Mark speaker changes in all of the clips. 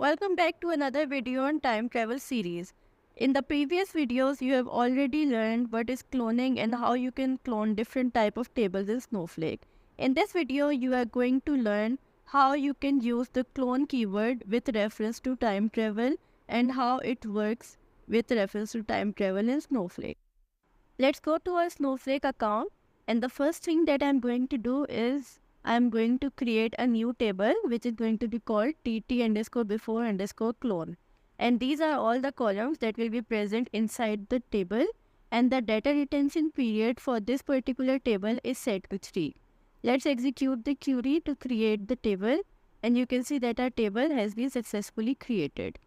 Speaker 1: Welcome back to another video on time travel series. In the previous videos, you have already learned what is cloning and how you can clone different type of tables in Snowflake. In this video, you are going to learn how you can use the clone keyword with reference to time travel and how it works with reference to time travel in Snowflake. Let's go to our Snowflake account, and the first thing that I'm going to do is I'm going to create a new table which is going to be called tt underscore before underscore clone. And these are all the columns that will be present inside the table, and the data retention period for this particular table is set to 3. Let's execute the query to create the table, and you can see that our table has been successfully created.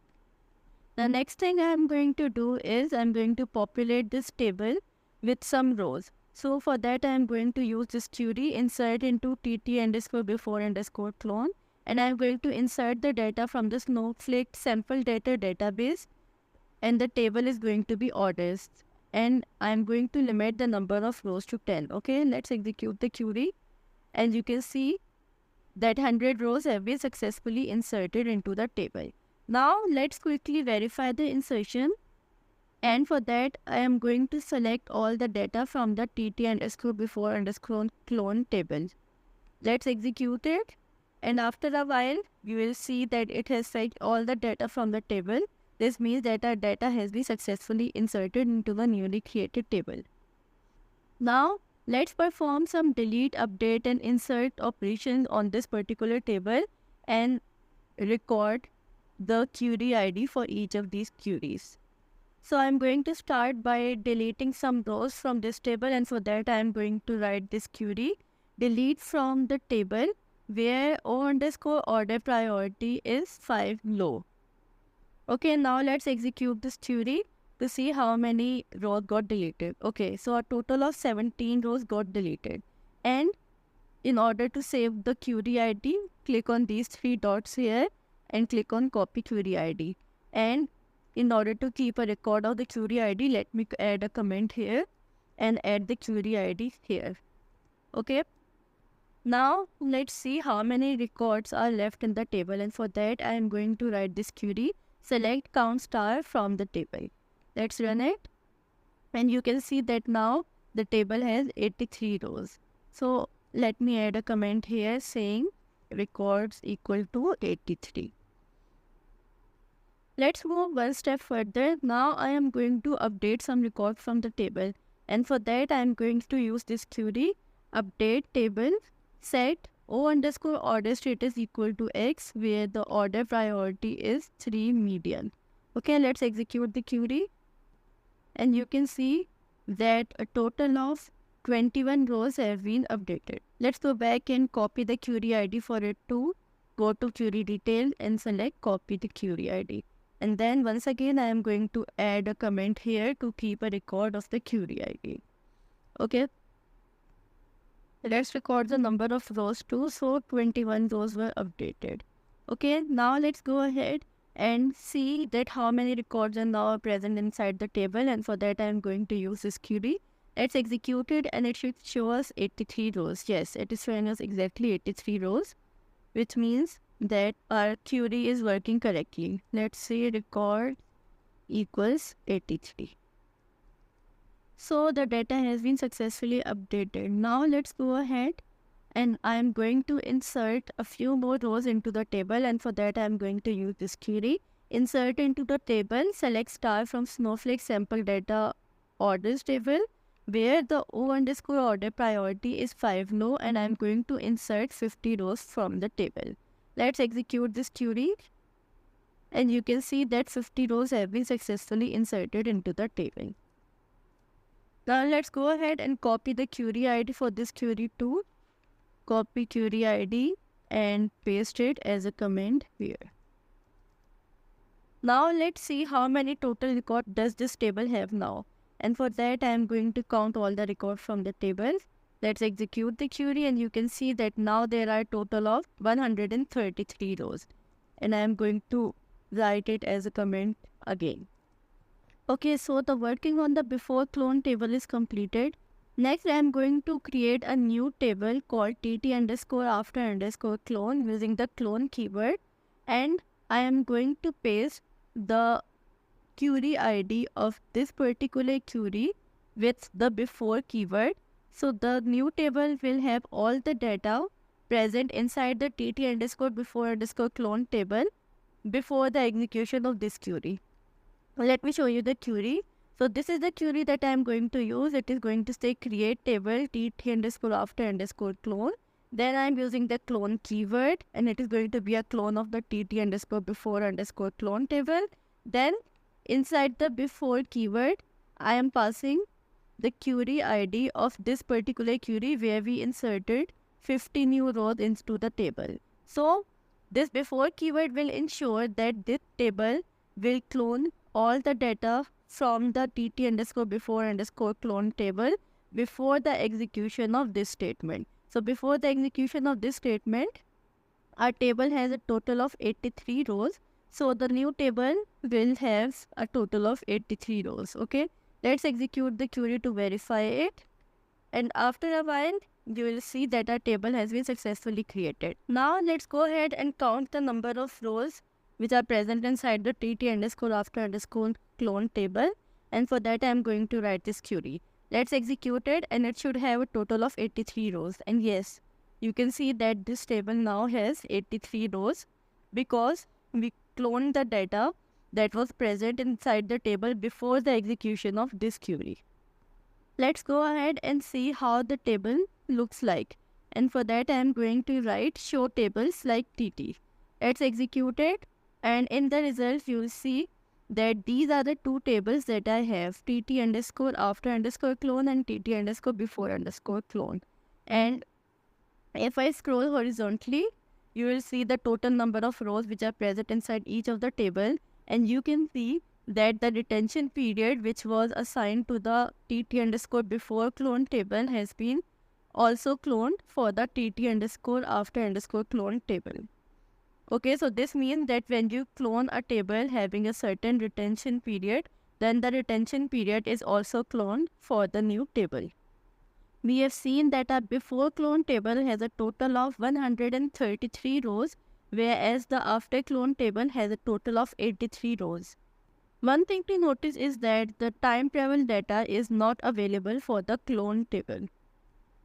Speaker 1: The next thing I'm going to do is I'm going to populate this table with some rows. So for that, I'm going to use this query insert into tt underscore before underscore clone, and I'm going to insert the data from the Snowflake sample data database, and the table is going to be orders, and I'm going to limit the number of rows to 10. Okay, let's execute the query, and you can see that 100 rows have been successfully inserted into the table. Now let's quickly verify the insertion. And for that, I am going to select all the data from the tt underscore before underscore clone table. Let's execute it. And after a while, you will see that it has fetched all the data from the table. This means that our data has been successfully inserted into the newly created table. Now, let's perform some delete, update, and insert operations on this particular table and record the query ID for each of these queries. So I'm going to start by deleting some rows from this table, and for that I'm going to write this query, delete from the table where O underscore order priority is 5 low. Okay, now let's execute this query to see how many rows got deleted. Okay, so a total of 17 rows got deleted. And in order to save the query ID, click on these 3 dots here and click on copy query ID. And in order to keep a record of the query ID, let me add a comment here and add the query ID here. Okay. Now let's see how many records are left in the table, and for that I am going to write this query, select count star from the table. Let's run it, and you can see that now the table has 83 rows. So let me add a comment here saying records equal to 83. Let's move one step further. Now I am going to update some records from the table, and for that I am going to use this query, update table, set O underscore order status equal to X, where the order priority is 3 median. Okay, let's execute the query, and you can see that a total of 21 rows have been updated. Let's go back and copy the query ID for it too. Go to query detail and select copy the query ID. And then once again, I am going to add a comment here to keep a record of the query ID. Okay. Let's record the number of rows too. So 21 rows were updated. Okay. Now let's go ahead and see that how many records are now present inside the table. And for that, I am going to use this query. Let's execute it, and it should show us 83 rows. Yes, it is showing us exactly 83 rows, which means that our query is working correctly. Let's say record equals 83. So the data has been successfully updated. Now let's go ahead, and I'm going to insert a few more rows into the table, and for that I'm going to use this query, insert into the table, select star from Snowflake sample data orders table, where the O underscore order priority is 5 low, and I'm going to insert 50 rows from the table. Let's execute this query, and you can see that 50 rows have been successfully inserted into the table. Now let's go ahead and copy the query ID for this query too. Copy query ID and paste it as a comment here. Now let's see how many total records does this table have now. And for that, I am going to count all the records from the table. Let's execute the query, and you can see that now there are a total of 133 rows. And I am going to write it as a comment again. Okay, so the working on the before clone table is completed. Next, I am going to create a new table called tt underscore after underscore clone using the clone keyword. And I am going to paste the query ID of this particular query with the before keyword. So the new table will have all the data present inside the tt underscore before underscore clone table before the execution of this query. Let me show you the query. So this is the query that I am going to use. It is going to say create table tt underscore after underscore clone. Then I am using the clone keyword, and it is going to be a clone of the tt underscore before underscore clone table. Then inside the before keyword, I am passing the query ID of this particular query where we inserted 50 new rows into the table. So this before keyword will ensure that this table will clone all the data from the tt underscore before underscore clone table before the execution of this statement. So before the execution of this statement, our table has a total of 83 rows. So the new table will have a total of 83 rows. Okay, let's execute the query to verify it. And after a while, you will see that our table has been successfully created. Now let's go ahead and count the number of rows which are present inside the tt underscore after underscore clone table. And for that, I am going to write this query. Let's execute it, and it should have a total of 83 rows. And yes, you can see that this table now has 83 rows because we cloned the data that was present inside the table before the execution of this query. Let's go ahead and see how the table looks like. And for that, I am going to write show tables like tt. Let's execute it. And in the results, you will see that these are the two tables that I have, tt underscore after underscore clone and tt underscore before underscore clone. And if I scroll horizontally, you will see the total number of rows which are present inside each of the table. And you can see that the retention period which was assigned to the tt underscore before clone table has been also cloned for the tt underscore after underscore clone table. Okay, so this means that when you clone a table having a certain retention period, then the retention period is also cloned for the new table. We have seen that our before clone table has a total of 133 rows, whereas the after clone table has a total of 83 rows. One thing to notice is that the time travel data is not available for the clone table.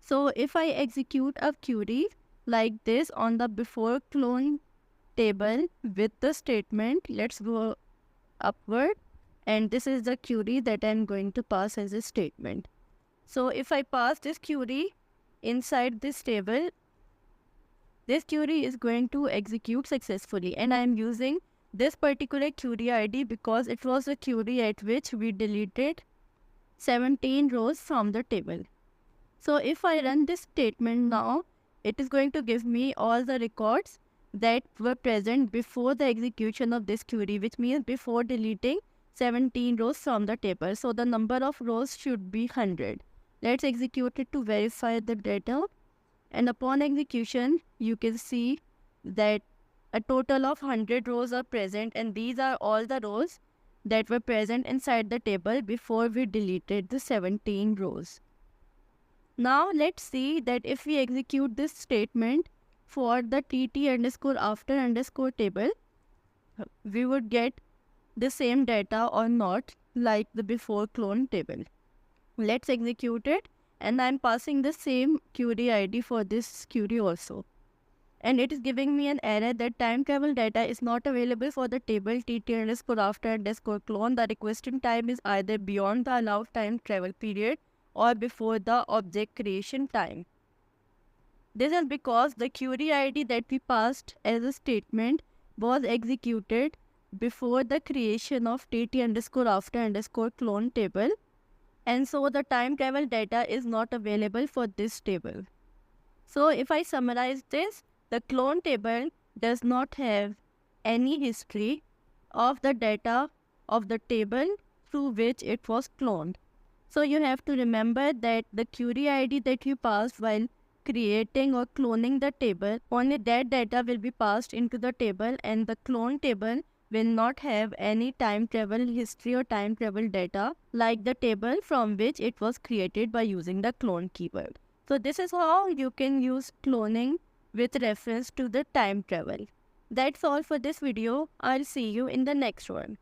Speaker 1: So if I execute a query like this on the before clone table with the statement, let's go upward, and this is the query that I'm going to pass as a statement. So if I pass this query inside this table, this query is going to execute successfully, and I am using this particular query ID because it was a query at which we deleted 17 rows from the table. So if I run this statement now, it is going to give me all the records that were present before the execution of this query, which means before deleting 17 rows from the table. So the number of rows should be 100. Let's execute it to verify the data. And upon execution, you can see that a total of 100 rows are present, and these are all the rows that were present inside the table before we deleted the 17 rows. Now let's see that if we execute this statement for the tt underscore after underscore table, we would get the same data or not like the before clone table. Let's execute it, and I'm passing the same query ID for this query also. And it is giving me an error that time travel data is not available for the table tt underscore after underscore clone. The requesting time is either beyond the allowed time travel period or before the object creation time. This is because the query ID that we passed as a statement was executed before the creation of tt underscore after underscore clone table, and so the time travel data is not available for this table. So if I summarize this, the clone table does not have any history of the data of the table through which it was cloned. So you have to remember that the query ID that you passed while creating or cloning the table, only that data will be passed into the table, and the clone table will not have any time travel history or time travel data like the table from which it was created by using the clone keyword. So this is how you can use cloning with reference to the time travel. That's all for this video. I'll see you in the next one.